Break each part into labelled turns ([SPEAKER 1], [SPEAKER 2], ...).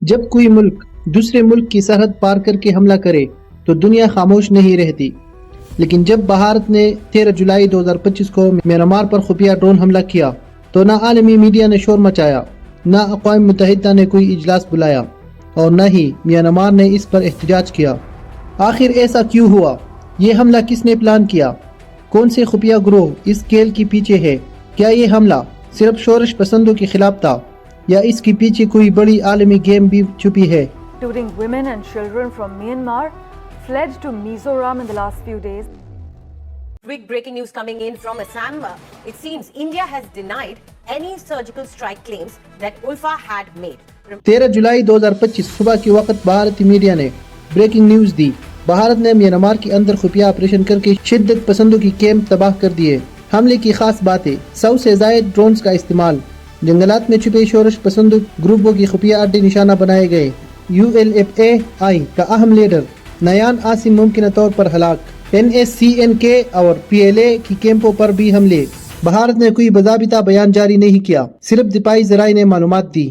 [SPEAKER 1] جب کوئی ملک دوسرے ملک کی سرحد پار کر کے حملہ کرے تو دنیا خاموش نہیں رہتی، لیکن جب بھارت نے 13 جولائی 2025 کو میانمار پر خفیہ ڈرون حملہ کیا تو نہ عالمی میڈیا نے شور مچایا، نہ اقوام متحدہ نے کوئی اجلاس بلایا، اور نہ ہی میانمار نے اس پر احتجاج کیا۔ آخر ایسا کیوں ہوا؟ یہ حملہ کس نے پلان کیا؟ کون سے خفیہ گروہ اس کھیل کے پیچھے ہے؟ کیا یہ حملہ صرف شورش پسندوں کے خلاف تھا یا اس کے پیچھے کوئی بڑی عالمی گیم بھی چھپی ہے؟
[SPEAKER 2] Including women and children from Myanmar fled to Mizoram in the last few days.
[SPEAKER 3] Quick breaking news coming in from Assam. It seems India has denied any surgical strike claims that ULFA had made.
[SPEAKER 1] 13 جولائی 2025 صبح کے وقت بھارتی media نے breaking news دی۔ بھارت نے Myanmar کے اندر خفیہ operation کر کے شدت پسندوں کی کیمپ تباہ کر دیے۔ حملے کی خاص باتیں: 100 سے زائد ڈرونز کا استعمال، جنگلات میں چھپے شورش پسندوں گروپوں کی خفیہ اڈے نشانہ بنائے گئے، ULFA-I کا اہم لیڈر نیان عاصم ممکنہ طور پر ہلاک، NSCN-K اور PLA کی کیمپوں پر بھی حملے۔ بھارت نے کوئی باضابطہ بیان جاری نہیں کیا، صرف دفاعی ذرائع نے معلومات دی۔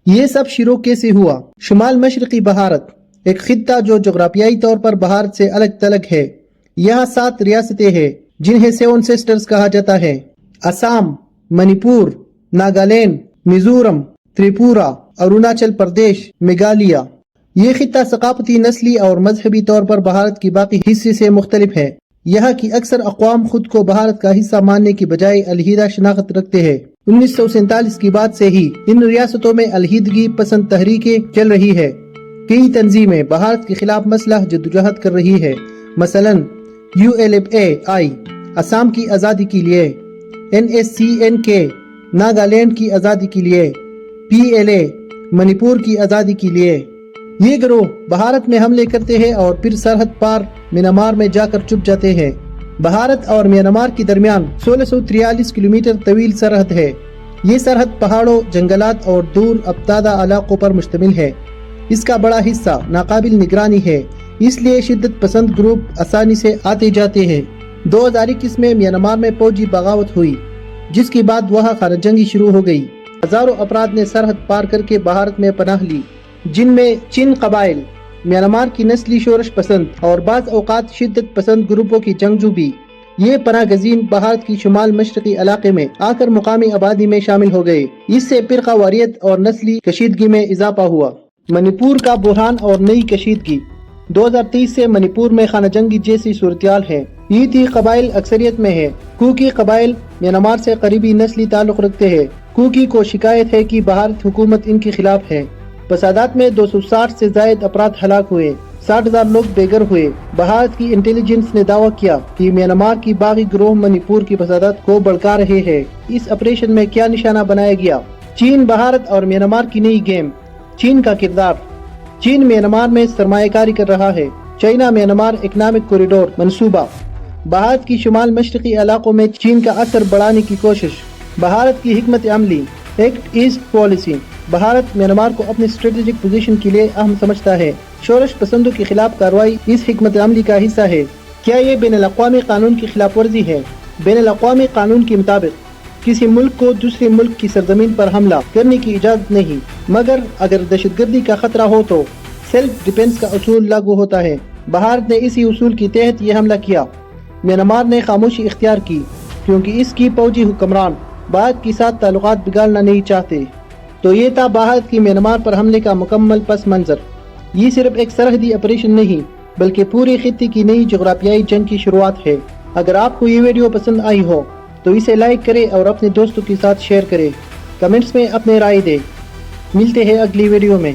[SPEAKER 1] یہ سب شروع کیسے ہوا؟ شمال مشرقی بھارت ایک خطہ جو جغرافیائی طور پر بھارت سے الگ تھلگ ہے۔ یہاں 7 ریاستیں ہیں جنہیں 7 سسٹرز کہا جاتا ہے: آسام، منی پور، ناگالینڈ، میزورم، تریپورہ، اروناچل پردیش، میگھالیہ۔ یہ خطہ ثقافتی، نسلی اور مذہبی طور پر بھارت کی باقی حصے سے مختلف ہے۔ یہاں کی اکثر اقوام خود کو بھارت کا حصہ ماننے کی بجائے علیحدہ شناخت رکھتے ہیں۔ 1947 کی بعد سے ہی ان ریاستوں میں علیحدگی پسند تحریکیں چل رہی ہے۔ کئی تنظیمیں بھارت کے خلاف مسلح جدوجہد کر رہی ہے، مثلا ULFA-I آسام کی آزادی کے لیے، NSCN-K ناگالینڈ کی آزادی کے لیے، PLA منی پور کی آزادی کے لیے۔ یہ گروہ بھارت میں حملے کرتے ہیں اور پھر سرحد پار میانمار میں جا کر چھپ جاتے ہیں۔ بھارت اور میانمار کے درمیان 1643 کلومیٹر طویل سرحد ہے۔ یہ سرحد پہاڑوں، جنگلات اور دور افتادہ علاقوں پر مشتمل ہے۔ اس کا بڑا حصہ ناقابل نگرانی ہے، اس لیے شدت پسند گروپ آسانی سے آتے جاتے ہیں۔ 2021 میں میانمار میں فوجی بغاوت ہوئی، جس کے بعد وہاں خانہ جنگی شروع ہو گئی۔ ہزاروں افراد نے سرحد پار کر کے بھارت میں پناہ لی، جن میں چین قبائل، میانمار کی نسلی شورش پسند اور بعض اوقات شدت پسند گروپوں کی جنگجو بھی۔ یہ پناہ گزین بھارت کی شمال مشرقی علاقے میں آ کر مقامی آبادی میں شامل ہو گئے۔ اس سے فرقہ واریت اور نسلی کشیدگی میں اضافہ ہوا۔ منی پور کا بحران اور نئی کشیدگی: 2023 سے منی پور میں خانہ جنگی جیسی صورتحال ہے۔ یہ قبائل اکثریت میں ہے۔ کوکی قبائل میانمار سے قریبی نسلی تعلق رکھتے ہیں۔ کوکی کو شکایت ہے کہ بھارت حکومت ان کے خلاف ہے۔ فسادات میں 260 سے زائد افراد ہلاک ہوئے، 60,000 لوگ بے گھر ہوئے۔ بھارت کی انٹیلیجنس نے دعویٰ کیا کہ میانمار کی باغی گروہ منی پور کی فسادات کو بھڑکا رہے ہیں۔ اس آپریشن میں کیا نشانہ بنایا گیا؟ چین، بھارت اور میانمار کی نئی گیم۔ چین کا کردار: چین میانمار میں سرمایہ کاری کر رہا ہے۔ چائنا میانمار اکنامک کوریڈور منصوبہ۔ بھارت کی شمال مشرقی علاقوں میں چین کا اثر بڑھانے کی کوشش۔ بھارت کی حکمت عملی: act east policy. Bharat Myanmar کو اپنی اسٹریٹجک پوزیشن کے لیے اہم سمجھتا ہے۔ شورش پسندوں کے خلاف کارروائی اس حکمت عملی کا حصہ ہے۔ کیا یہ بین الاقوامی قانون کی خلاف ورزی ہے؟ بین الاقوامی قانون کے مطابق کسی ملک کو دوسرے ملک کی سرزمین پر حملہ کرنے کی اجازت نہیں، مگر اگر دہشت گردی کا خطرہ ہو تو سیلف ڈیفنس کا اصول لاگو ہوتا ہے۔ بھارت نے اسی اصول کے تحت یہ حملہ کیا۔ میانمار نے خاموشی اختیار کی کیونکہ اس کی فوجی حکمران بھارت کے ساتھ تعلقات بگاڑنا نہیں چاہتے۔ تو یہ تھا بھارت کی میانمار پر حملے کا مکمل پس منظر۔ یہ صرف ایک سرحدی آپریشن نہیں، بلکہ پورے خطے کی نئی جغرافیائی جنگ کی شروعات ہے۔ اگر آپ کو یہ ویڈیو پسند آئی ہو تو اسے لائک کریں اور اپنے دوستوں کے ساتھ شیئر کریں۔ کمنٹس میں اپنے رائے دیں۔ ملتے ہیں اگلی ویڈیو میں۔